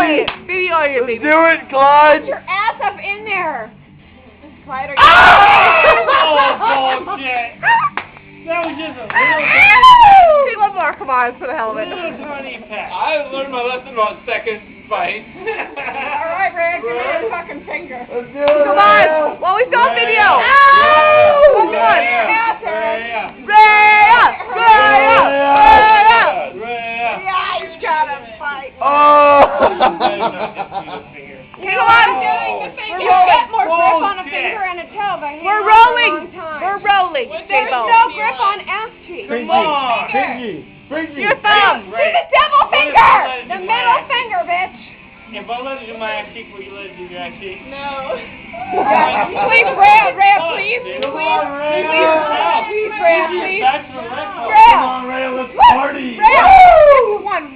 it. Video it, baby. Do it, Clyde. Put your ass up in there. Clyde, are you... Oh, bullshit. That was just a little See one more, come on, for the hell of it. tiny peck. I learned my lesson about second fight. Alright, Ray, give me your fucking finger. Let's do it. Come on. Well, we still have video. Ow! Come on. Rhea. Yeah, he's got to fight. Oh. Come on. You get more grip on a finger and a toe by hanging We're on for a rolling. long time. We're rolling. There's no grip on ass cheeks. Come on. Pinky. Your thumb. Do the devil finger! The middle finger, bitch! If I let it do my ass cheek, will you let it do your ass cheek? No. Please, Rhea, please. Come on, Ray. Please, Rhea, please. Back to the red one. Rhea. Come on, Ray, let's party. Rhea!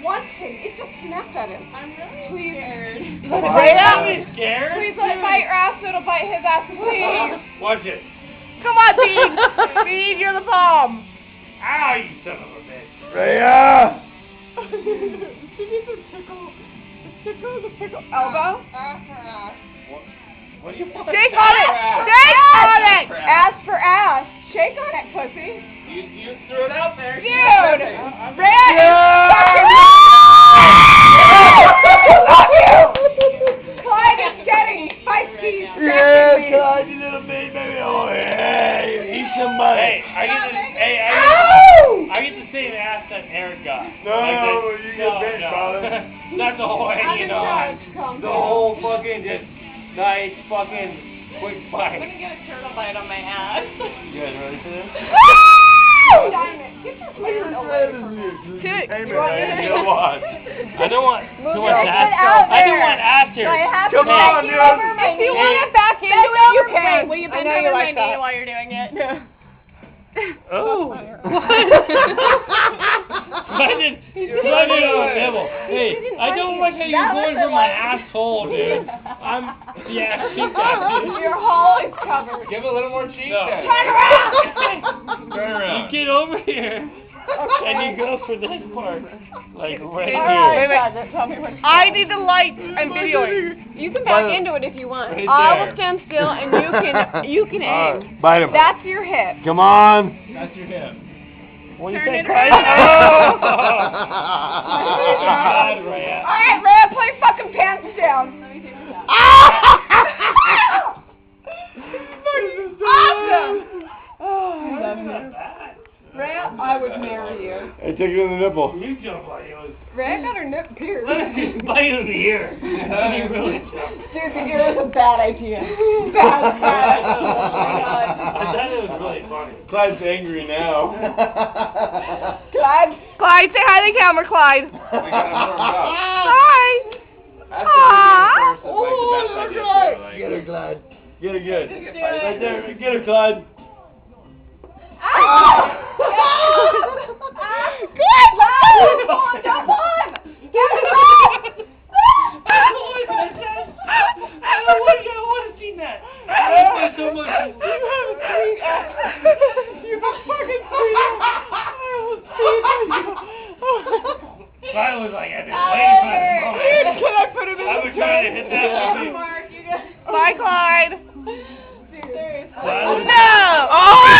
One thing. It just snapped at him. I'm really scared. Don't be scared. Please let it bite your ass so it'll bite his ass, please. Watch it. Come on, Dean. Dean, you're the bomb. Ow, you son of a bitch. Rhea. Elbow? What do you want? Shake on it. Shake on it. Ass for ass. Shake on it, pussy. You threw it out there. Dude! Clyde is getting feisty. Yeah, Clyde, you little baby. Oh, yeah. Eat somebody. Hey, I get the same ass that Eric got. No, you get bit, brother. Not the whole hanging on. The whole fucking just nice fucking quick bite. I'm gonna get a turtle bite on my ass. You guys ready for this? Diamond, get your hand away from me. Dude, Hey, you want man, me you know what? I don't want too much Get ass. out I don't there. want after. I have Come to on, bend dude. you over my If you knee. want to back into Bend it, you over can. my- Will you bend I know over you my like knee that. while you're doing it? Oh. London on the nibble. Hey, I don't like how you're going for my asshole, dude. Yeah, keep that, dude. Your hole is covered. Give it a little more cheese. No. then. Turn around! Turn You around. get over here, and you go for this part, like right Alright, here. Sergeant, tell me what I need the lights and video it. You can back into it if you want. Right I there. will stand still and you can aim. Bite him. That's your hip. Come on. That's your hip. What do you Turn think, it Clyde? around. God, Rhea. Alright, Rhea, put your fucking pants down. Awesome! Oh, I love you. Rhea, I would marry you. Hey, take it in the nipple. You jump like it was. Rhea got her nip pierced. Let us just bite in the ear. You really jump. Dude, the ear is a bad idea. Bad. Oh my god. I thought it was really funny. Clyde's angry now. Clyde? Clyde, say hi to the camera, Clyde. We got him warmed up. Hi. That's what we do first. It's like the best idea ever, like- Get her, Clyde. Get her good. Get Right there. Get her, Clyde. Good! Don't pull him! Get him off! I want to see that. I want so much. You fucking I was like, I've been waiting for this moment. Can I put him in I've been trying to hit that movie. Mark, you got... Bye, Clyde. Seriously. Well, No. Oh!